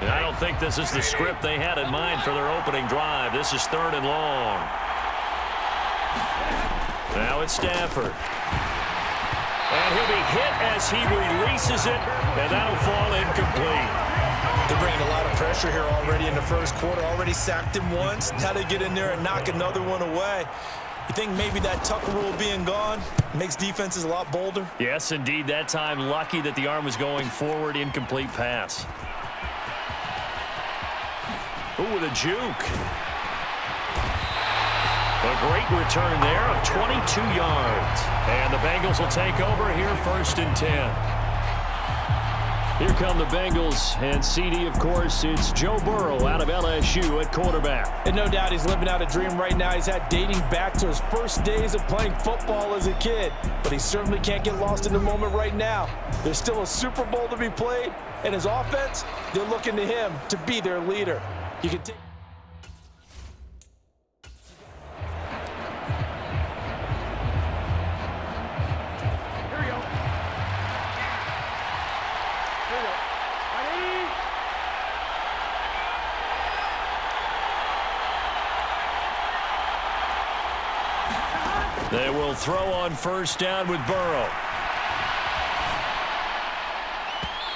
And I don't think this is the script they had in mind for their opening drive. This is 3rd and long. Now it's Stafford. And he'll be hit as he releases it, and that'll fall incomplete. They're bringing a lot of pressure here already in the first quarter. Already sacked him once. Now they get in there and knock another one away. You think maybe that Tucker rule being gone makes defenses a lot bolder? Yes, indeed. That time, lucky that the arm was going forward. Incomplete pass. Ooh, with a juke. A great return there of 22 yards. And the Bengals will take over here 1st and 10. Here come the Bengals, and CD, of course, it's Joe Burrow out of LSU at quarterback. And no doubt he's living out a dream right now. He's had dating back to his first days of playing football as a kid. But he certainly can't get lost in the moment right now. There's still a Super Bowl to be played, and his offense, they're looking to him to be their leader. You can take... They will throw on 1st down with Burrow.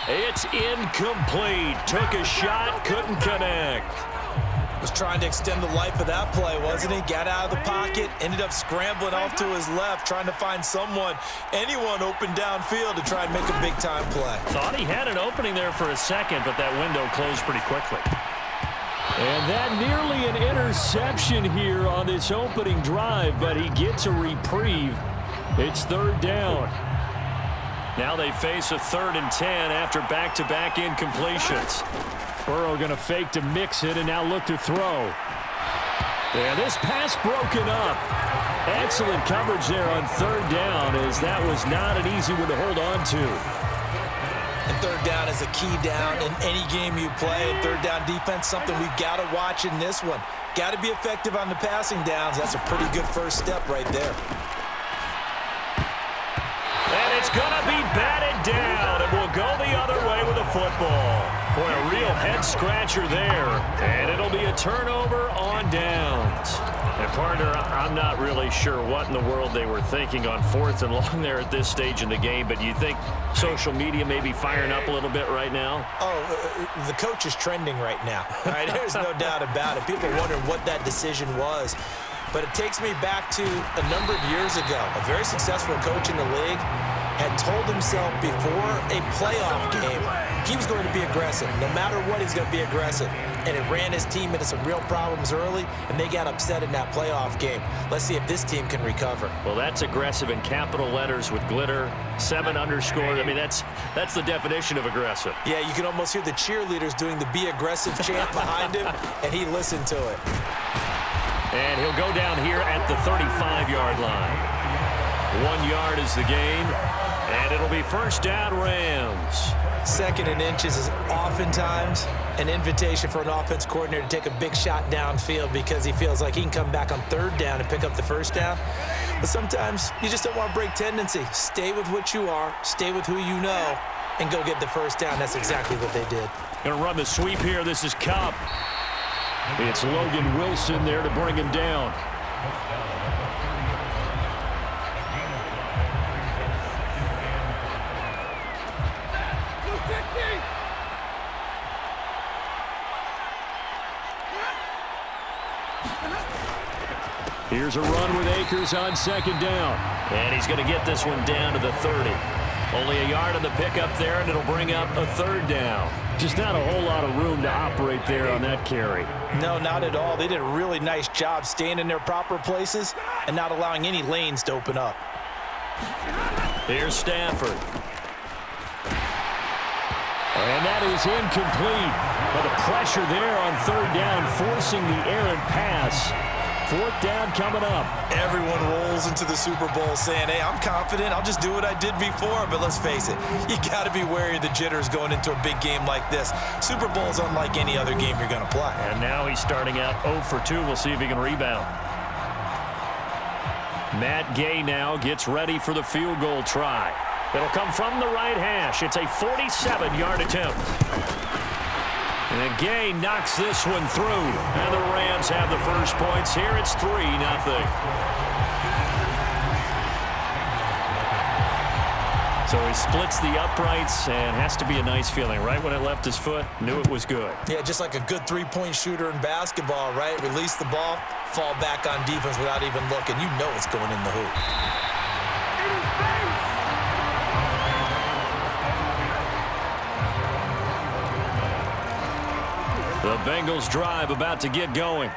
It's incomplete. Took a shot, couldn't connect. Was trying to extend the life of that play, wasn't he? Got out of the pocket, ended up scrambling off to his left, trying to find anyone open downfield to try and make a big-time play. Thought he had an opening there for a second, but that window closed pretty quickly. And that nearly an interception here on this opening drive, but he gets a reprieve. It's 3rd down. Now they face a 3rd and 10 after back-to-back incompletions. Burrow going to fake to mix it and now look to throw. And this pass broken up. Excellent coverage there on 3rd down, as that was not an easy one to hold on to. And 3rd down is a key down in any game you play. And 3rd down defense, something we've got to watch in this one. Got to be effective on the passing downs. That's a pretty good first step right there. And it's going to be batted down, and we'll go the other way with a football. Boy, a real head-scratcher there. And it'll be a turnover on downs. And, partner, I'm not really sure what in the world they were thinking on 4th and long there at this stage in the game, but you think social media may be firing up a little bit right now? Oh, the coach is trending right now. Right? There's no doubt about it. People wondering what that decision was. But it takes me back to a number of years ago. A very successful coach in the league had told himself before a playoff game he was going to be aggressive. No matter what, he's going to be aggressive. And it ran his team into some real problems early, and they got upset in that playoff game. Let's see if this team can recover. Well, that's aggressive in capital letters with glitter, 7 underscore. I mean, that's the definition of aggressive. Yeah, you can almost hear the cheerleaders doing the be aggressive chant behind him, and he listened to it. And he'll go down here at the 35-yard line. 1 yard is the gain, and it'll be 1st down Rams. 2nd and inches is oftentimes an invitation for an offense coordinator to take a big shot downfield because he feels like he can come back on 3rd down and pick up the 1st down. But sometimes you just don't want to break tendency. Stay with what you are, stay with who you know, and go get the 1st down. That's exactly what they did. Going to run the sweep here. This is Cup. It's Logan Wilson there to bring him down. Here's a run with Akers on 2nd down. And he's going to get this one down to the 30. Only a yard on the pickup there, and it'll bring up a 3rd down. Just not a whole lot of room to operate there on that carry. No, not at all. They did a really nice job staying in their proper places and not allowing any lanes to open up. Here's Stafford. And that is incomplete. But the pressure there on 3rd down, forcing the errant pass. 4th down coming up. Everyone rolls into the Super Bowl saying, hey, I'm confident. I'll just do what I did before. But let's face it, you got to be wary of the jitters going into a big game like this. Super Bowl is unlike any other game you're going to play. And now he's starting out 0 for 2. We'll see if he can rebound. Matt Gay now gets ready for the field goal try. It'll come from the right hash. It's a 47-yard attempt. And Gay knocks this one through. And the Rams have the first points here. It's 3-0. So he splits the uprights and has to be a nice feeling. Right when it left his foot, knew it was good. Yeah, just like a good three-point shooter in basketball, right? Release the ball, fall back on defense without even looking. You know it's going in the hoop. The Bengals drive about to get going.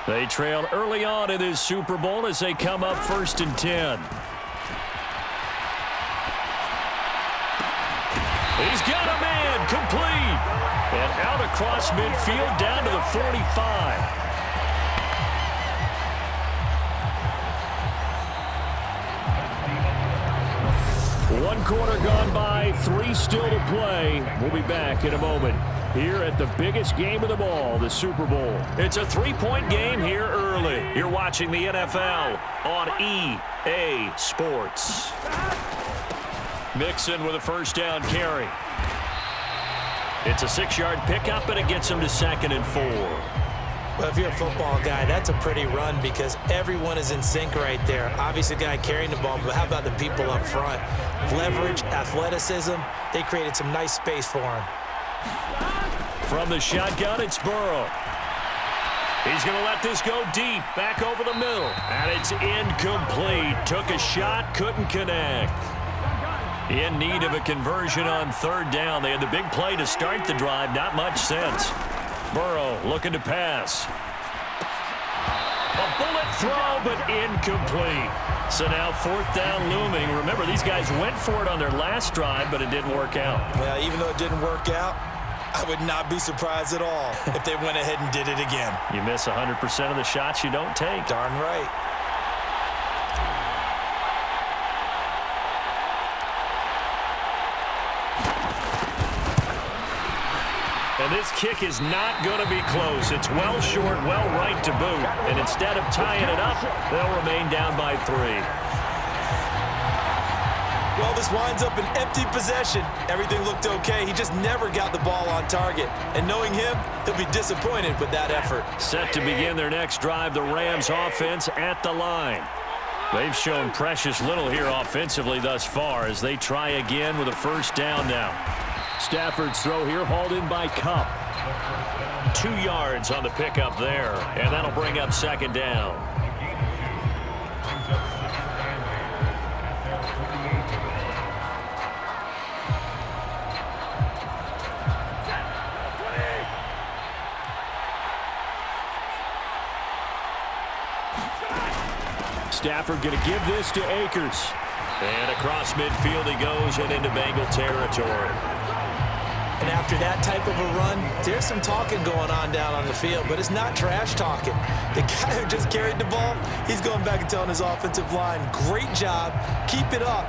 They trailed early on in this Super Bowl as they come up 1st and 10. He's got a man, complete. And out across midfield, down to the 45. One quarter gone by, 3 still to play. We'll be back in a moment here at the biggest game of them all, the Super Bowl. It's a 3-point game here early. You're watching the NFL on EA Sports. Mixon with a first down carry. It's a 6-yard pickup, and it gets him to 2nd and 4. Well, if you're a football guy, that's a pretty run because everyone is in sync right there. Obviously, the guy carrying the ball, but how about the people up front? Leverage, athleticism, they created some nice space for him. From the shotgun, it's Burrow. He's going to let this go deep, back over the middle. And it's incomplete. Took a shot, couldn't connect. In need of a conversion on 3rd down. They had the big play to start the drive. Not much sense. Burrow looking to pass. A bullet throw, but incomplete. So now 4th down looming. Remember, these guys went for it on their last drive, but it didn't work out. Well, even though it didn't work out, I would not be surprised at all if they went ahead and did it again. You miss 100% of the shots you don't take. Darn right. And this kick is not going to be close. It's well short, well right to boot. And instead of tying it up, they'll remain down by 3. Well, this winds up an empty possession. Everything looked okay. He just never got the ball on target. And knowing him, he'll be disappointed with that effort. Set to begin their next drive, the Rams offense at the line. They've shown precious little here offensively thus far as they try again with a first down now. Stafford's throw here hauled in by Cup. 2 yards on the pickup there, and that'll bring up 2nd down. Stafford going to give this to Akers. And across midfield he goes and into Bengal territory. And after that type of a run, there's some talking going on down on the field, but it's not trash talking. The guy who just carried the ball, he's going back and telling his offensive line, great job, keep it up.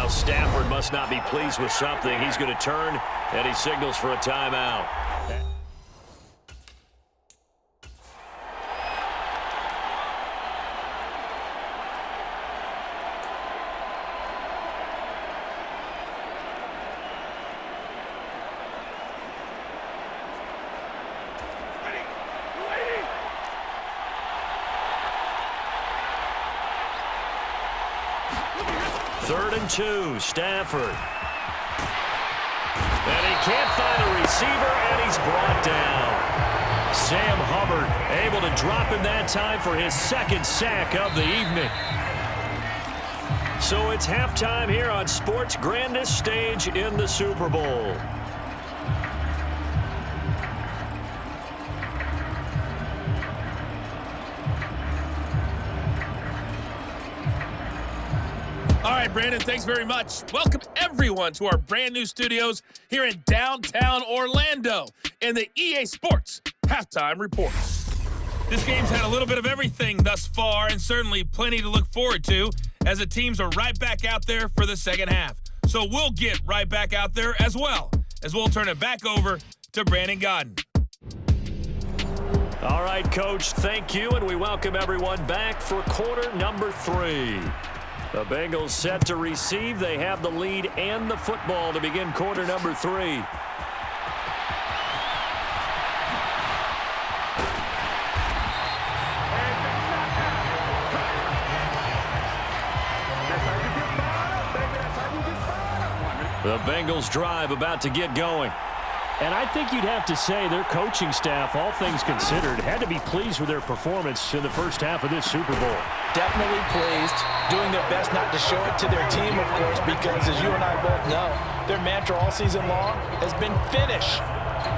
Stafford must not be pleased with something. He's going to turn, and he signals for a timeout. Third and 2, Stafford. And he can't find a receiver, and he's brought down. Sam Hubbard able to drop him that time for his 2nd sack of the evening. So it's halftime here on sports' grandest stage in the Super Bowl. All right, Brandon, thanks very much. Welcome, everyone, to our brand new studios here in downtown Orlando in the EA Sports Halftime Report. This game's had a little bit of everything thus far, and certainly plenty to look forward to as the teams are right back out there for the second half. So we'll get right back out there as well, as we'll turn it back over to Brandon Godden. All right, Coach, thank you, and we welcome everyone back for quarter number 3. The Bengals set to receive. They have the lead and the football to begin quarter number 3. The Bengals drive about to get going. And I think you'd have to say their coaching staff, all things considered, had to be pleased with their performance in the first half of this Super Bowl. Definitely pleased, doing their best not to show it to their team, of course, because as you and I both know, their mantra all season long has been finish.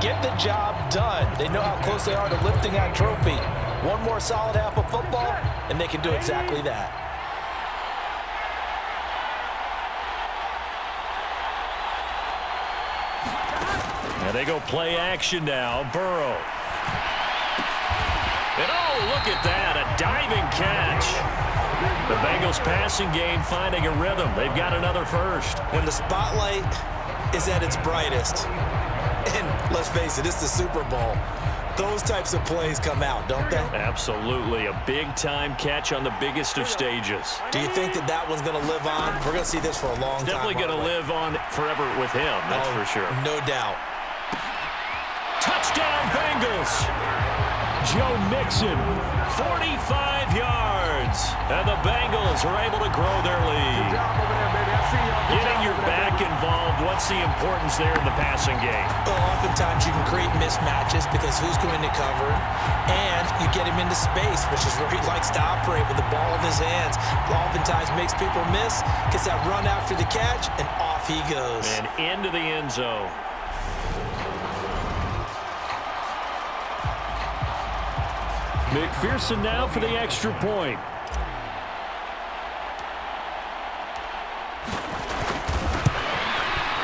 Get the job done. They know how close they are to lifting that trophy. One more solid half of football, and they can do exactly that. And they go play action now. Burrow. And oh, look at that, a diving catch. The Bengals passing game finding a rhythm. They've got another first. When the spotlight is at its brightest, and let's face it, it's the Super Bowl, those types of plays come out, don't they? Absolutely. A big-time catch on the biggest of stages. Do you think that that one's going to live on? We're going to see this for a long time. Definitely going to live on forever with him, that's for sure. No doubt. Touchdown, Bengals. Joe Mixon, 45 yards. And the Bengals are able to grow their lead. Getting your back involved, what's the importance there in the passing game? Well, oftentimes you can create mismatches because who's going to cover, and you get him into space, which is where he likes to operate with the ball in his hands. Oftentimes makes people miss, gets that run after the catch, and off he goes. And into the end zone. McPherson now for the extra point.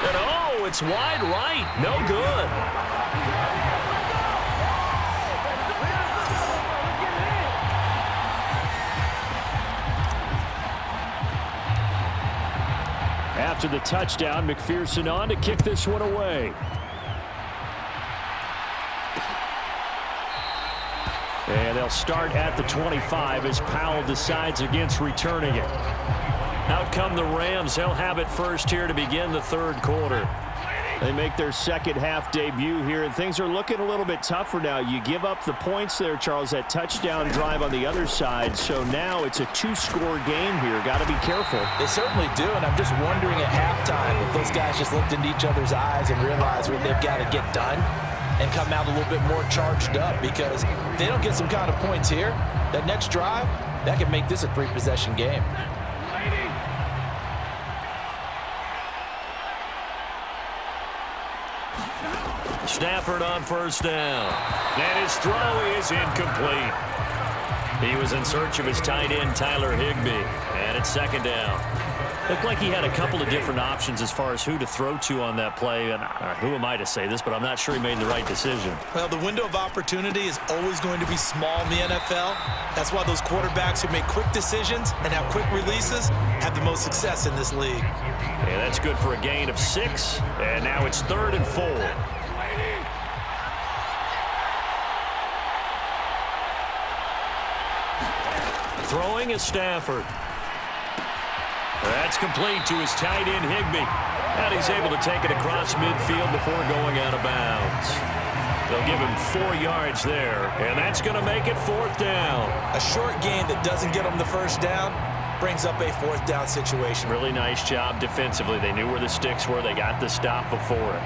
And oh, it's wide right. No good. After the touchdown, McPherson on to kick this one away. And they'll start at the 25 as Powell decides against returning it. Out come the Rams. They'll have it first here to begin the third quarter. They make their second half debut here, and things are looking a little bit tougher now. You give up the points there, Charles, that touchdown drive on the other side. So now it's a 2-score game here. Got to be careful. They certainly do, and I'm just wondering at halftime if those guys just looked into each other's eyes and realized what they've got to get done and come out a little bit more charged up, because if they don't get some kind of points here, that next drive, that could make this a 3-possession game. Stafford on first down. And his throw is incomplete. He was in search of his tight end, Tyler Higbee. And it's second down. Looked like he had a couple of different options as far as who to throw to on that play. And who am I to say this, but I'm not sure he made the right decision. Well, the window of opportunity is always going to be small in the NFL. That's why those quarterbacks who make quick decisions and have quick releases have the most success in this league. Yeah, that's good for a gain of 6. And now it's 3rd and 4. Throwing is Stafford. That's complete to his tight end, Higbee. And he's able to take it across midfield before going out of bounds. They'll give him 4 yards there, and that's going to make it 4th down. A short gain that doesn't get them the first down brings up a 4th down situation. Really nice job defensively. They knew where the sticks were. They got the stop before it.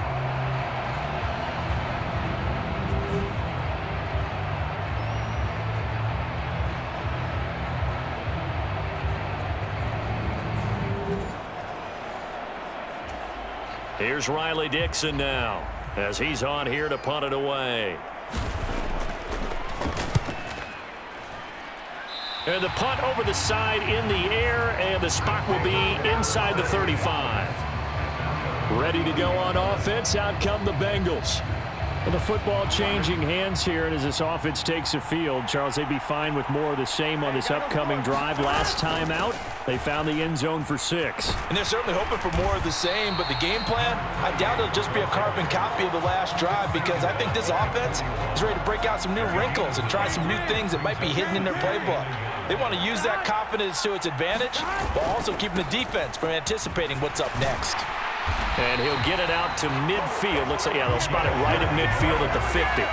Here's Riley Dixon now as he's on here to punt it away. And the punt over the side in the air, and the spot will be inside the 35. Ready to go on offense. Out come the Bengals. And the football changing hands here, and as this offense takes the field, Charles, they'd be fine with more of the same on this upcoming drive. Last time out, they found the end zone for 6. And they're certainly hoping for more of the same, but the game plan, I doubt it'll just be a carbon copy of the last drive, because I think this offense is ready to break out some new wrinkles and try some new things that might be hidden in their playbook. They want to use that confidence to its advantage while also keeping the defense from anticipating what's up next. And he'll get it out to midfield. Looks like, yeah, they'll spot it right at midfield at the 50.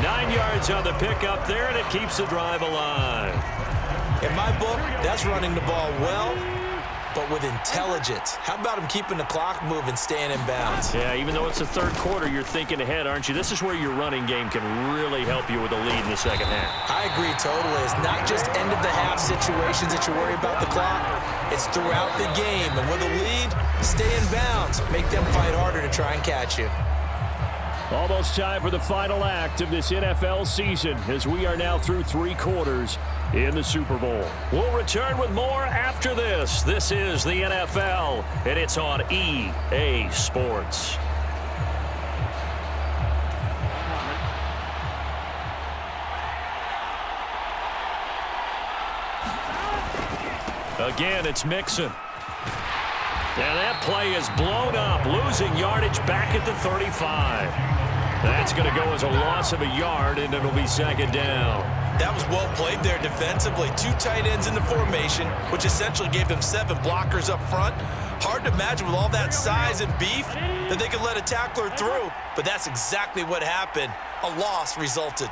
9 yards on the pickup there, and it keeps the drive alive. In my book, that's running the ball well, but with intelligence. How about him keeping the clock moving, staying in bounds? Yeah, even though it's the third quarter, you're thinking ahead, aren't you? This is where your running game can really help you with a lead in the second half. I agree totally. It's not just end-of-the-half situations that you worry about the clock. It's throughout the game. And with a lead, stay in bounds. Make them fight harder to try and catch you. Almost time for the final act of this NFL season as we are now through 3 quarters in the Super Bowl. We'll return with more after this. This is the NFL, and it's on EA Sports. Again, it's Mixon. And that play is blown up, losing yardage back at the 35. That's going to go as a loss of a yard, and it'll be second down. That was well played there defensively. 2 tight ends in the formation, which essentially gave them 7 blockers up front. Hard to imagine with all that size and beef that they could let a tackler through, but that's exactly what happened. A loss resulted.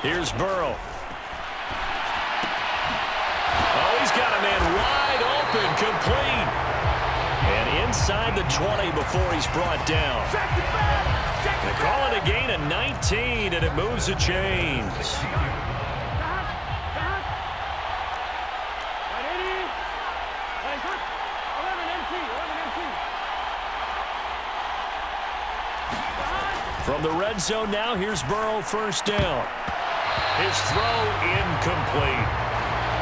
Here's Burrow. Oh, he's got a man wide open, complete. And inside the 20 before he's brought down. They call it a gain of 19, and it moves the chains. From the red zone now, here's Burrow, first down. His throw incomplete.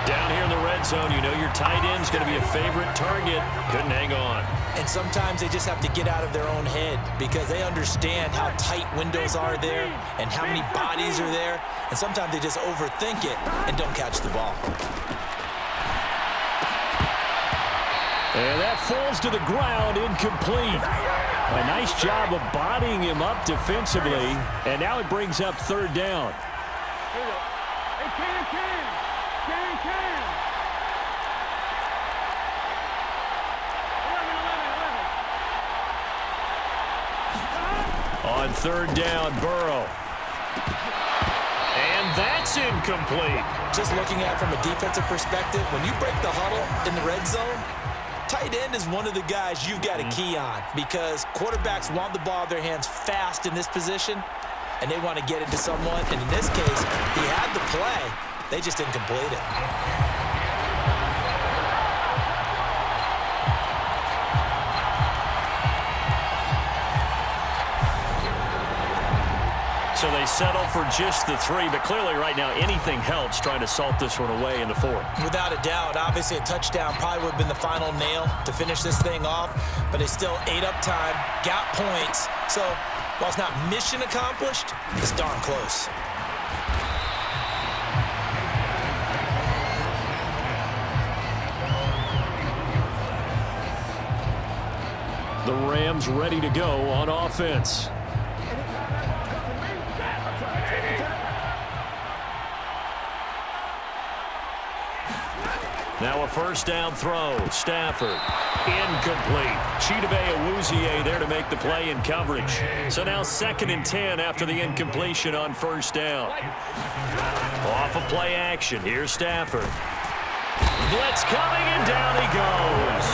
Down here in the red zone, you know your tight end's going to be a favorite target. Couldn't hang on. And sometimes they just have to get out of their own head because they understand how tight windows are there and how many bodies are there. And sometimes they just overthink it and don't catch the ball. And that falls to the ground, incomplete. A nice job of bodying him up defensively. And now it brings up third down. On third down, Burrow. And that's incomplete. Just looking at it from a defensive perspective, when you break the huddle in the red zone, tight end is one of the guys you've got to key on because quarterbacks want the ball in their hands fast in this position, and they want to get it to someone. And in this case, he had the play. They just didn't complete it. So they settle for just the 3, but clearly right now anything helps trying to salt this one away in the 4th. Without a doubt, obviously a touchdown probably would have been the final nail to finish this thing off, but they still ate up time, got points. So while it's not mission accomplished, it's darn close. The Rams ready to go on offense. Now a first down throw. Stafford. Incomplete. Chidobe Awuzie there to make the play in coverage. So now 2nd and 10 after the incompletion on first down. Off of play action. Here's Stafford. Blitz coming, and down he goes.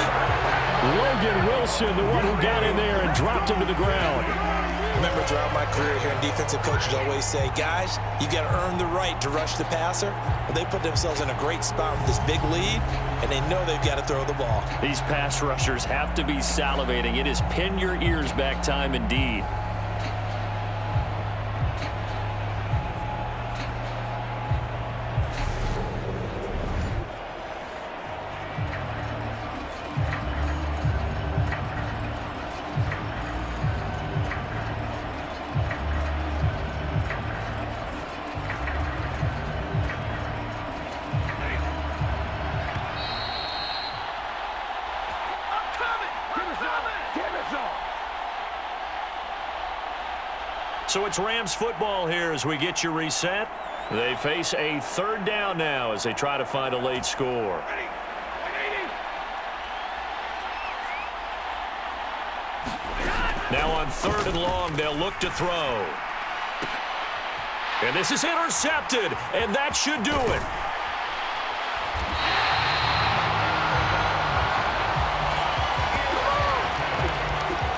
Logan Wilson, the one who got in there and dropped him to the ground. remember throughout my career here in defensive coaches always say, guys, you got to earn the right to rush the passer. Well, they put themselves in a great spot with this big lead, and they know they've got to throw the ball. These pass rushers have to be salivating. It is pin your ears back time indeed. So it's Rams football here as we get you reset. They face a third down now as they try to find a late score. Now on 3rd and long, they'll look to throw. And this is intercepted, and that should do it.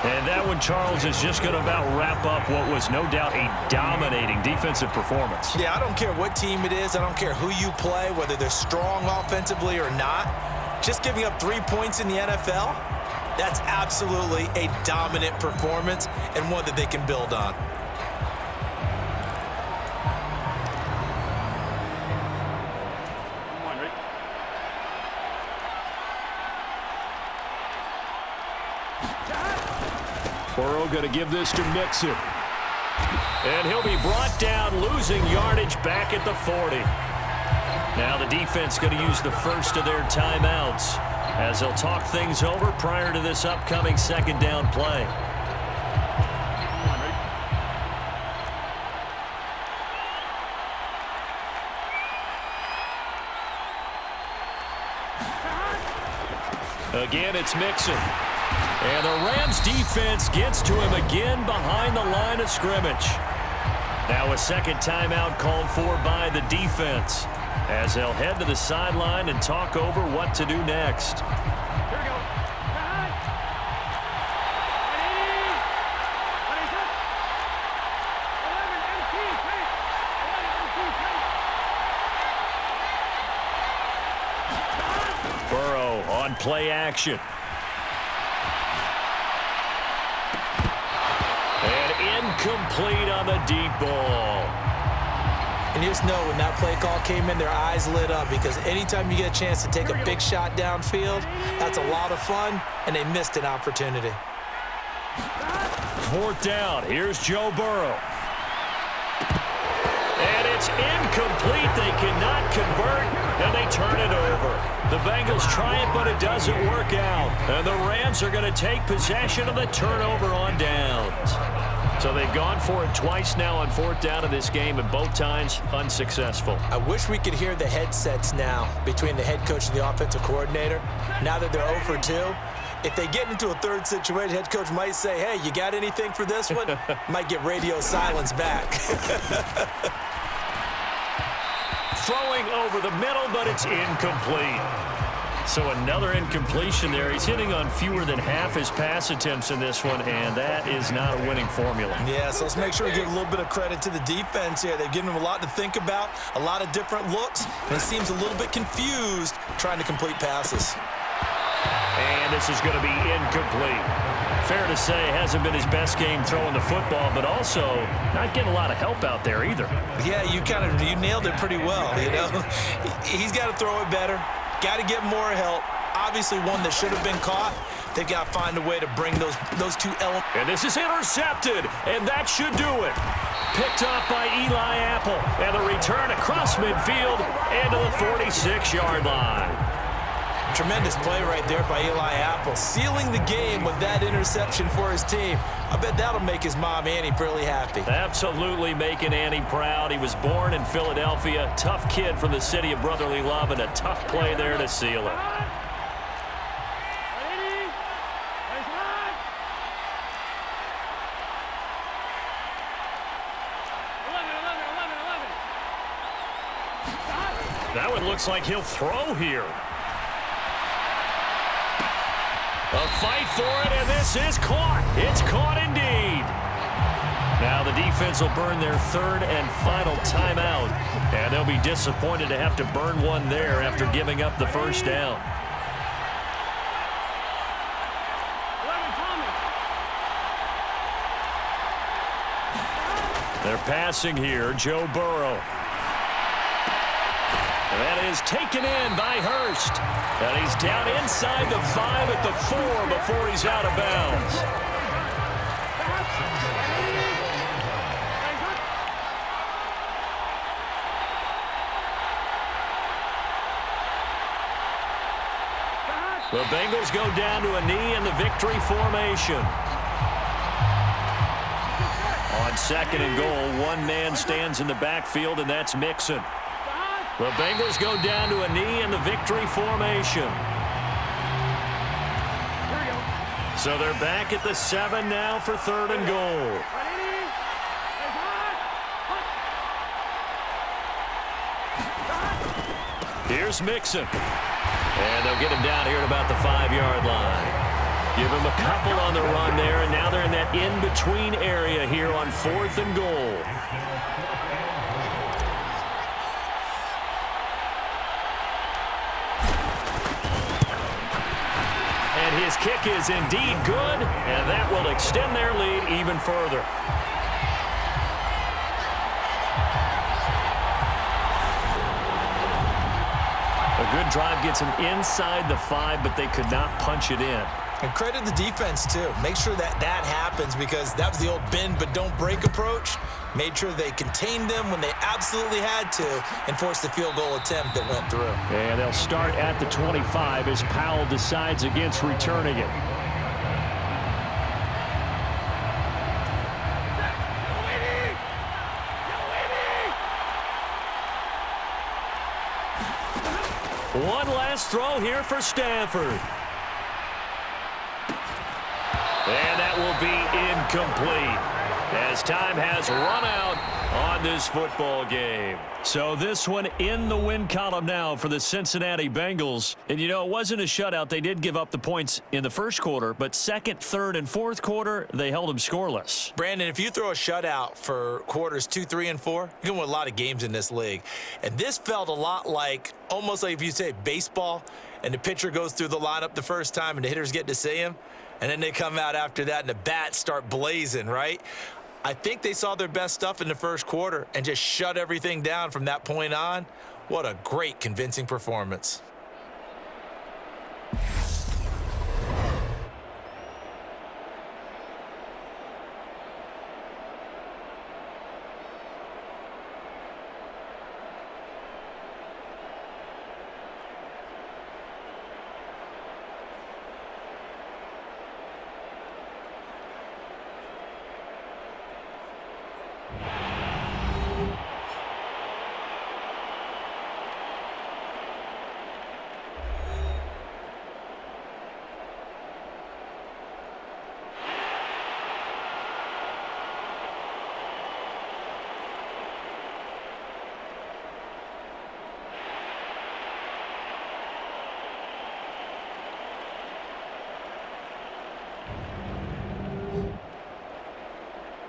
And that one, Charles, is just going to about wrap up what was no doubt a dominating defensive performance. Yeah, I don't care what team it is. I don't care who you play, whether they're strong offensively or not. Just giving up 3 points in the NFL, that's absolutely a dominant performance and one that they can build on. Burrow going to give this to Mixon. And he'll be brought down, losing yardage back at the 40. Now the defense going to use the first of their timeouts as they'll talk things over prior to this upcoming 2nd down play. Again, it's Mixon. And the Rams defense gets to him again behind the line of scrimmage. Now a 2nd timeout called for by the defense as they'll head to the sideline and talk over what to do next. Here we go. Burrow on play action. Incomplete on the deep ball. And you just know when that play call came in, their eyes lit up because anytime you get a chance to take a big shot downfield, that's a lot of fun, and they missed an opportunity. 4th down. Here's Joe Burrow. And it's incomplete. They cannot convert, and they turn it over. The Bengals try it, but it doesn't work out. And the Rams are going to take possession of the turnover on downs. So they've gone for it twice now on 4th down of this game, and both times unsuccessful. I wish we could hear the headsets now between the head coach and the offensive coordinator. Now that they're 0 for 2, if they get into a 3rd situation, head coach might say, hey, you got anything for this one? Might get radio silence back. Throwing over the middle, but it's incomplete. So another incompletion there. He's hitting on fewer than half his pass attempts in this one, and that is not a winning formula. Yeah, so let's make sure we give a little bit of credit to the defense here. They've given him a lot to think about, a lot of different looks, and he seems a little bit confused trying to complete passes. And this is going to be incomplete. Fair to say, hasn't been his best game throwing the football, but also not getting a lot of help out there either. Yeah, you nailed it pretty well, you know. He's got to throw it better. Got to get more help. Obviously one that should have been caught. They've got to find a way to bring those 2 elements. And this is intercepted, and that should do it. Picked up by Eli Apple, and the return across midfield and to the 46-yard line. Tremendous play right there by Eli Apple, sealing the game with that interception for his team. I bet that'll make his mom, Annie, really happy. Absolutely making Annie proud. He was born in Philadelphia, tough kid from the city of brotherly love, and a tough play there to seal it. That one looks like he'll throw here. A fight for it, and this is caught. It's caught indeed. Now the defense will burn their third and final timeout, and they'll be disappointed to have to burn one there after giving up the first down. They're passing here, Joe Burrow. That is taken in by Hurst. And he's down inside the 5 at the 4 before he's out of bounds. The Bengals go down to a knee in the victory formation. On second and goal, one man stands in the backfield, and that's Mixon. The Bengals go down to a knee in the victory formation. So they're back at the 7 now for third and goal. Here's Mixon. And they'll get him down here at about the 5-yard line. Give him a couple on the run there, and now they're in that in-between area here on fourth and goal. And his kick is indeed good, and that will extend their lead even further. A good drive gets them inside the 5, but they could not punch it in. And credit the defense, too. Make sure that happens, because that was the old bend but don't break approach. Made sure they contained them when they absolutely had to and forced the field goal attempt that went through. And they'll start at the 25 as Powell decides against returning it. One last throw here for Stafford. And that will be incomplete as time has run out on this football game. So this one in the win column now for the Cincinnati Bengals. And, you know, it wasn't a shutout. They did give up the points in the first quarter, but second, third, and fourth quarter, they held them scoreless. Brandon, if you throw a shutout for quarters 2, 3, and 4, you can win a lot of games in this league. And this felt a lot like, almost like if you say baseball, and the pitcher goes through the lineup the first time and the hitters get to see him, and then they come out after that and the bats start blazing, right? I think they saw their best stuff in the first quarter and just shut everything down from that point on. What a great, convincing performance.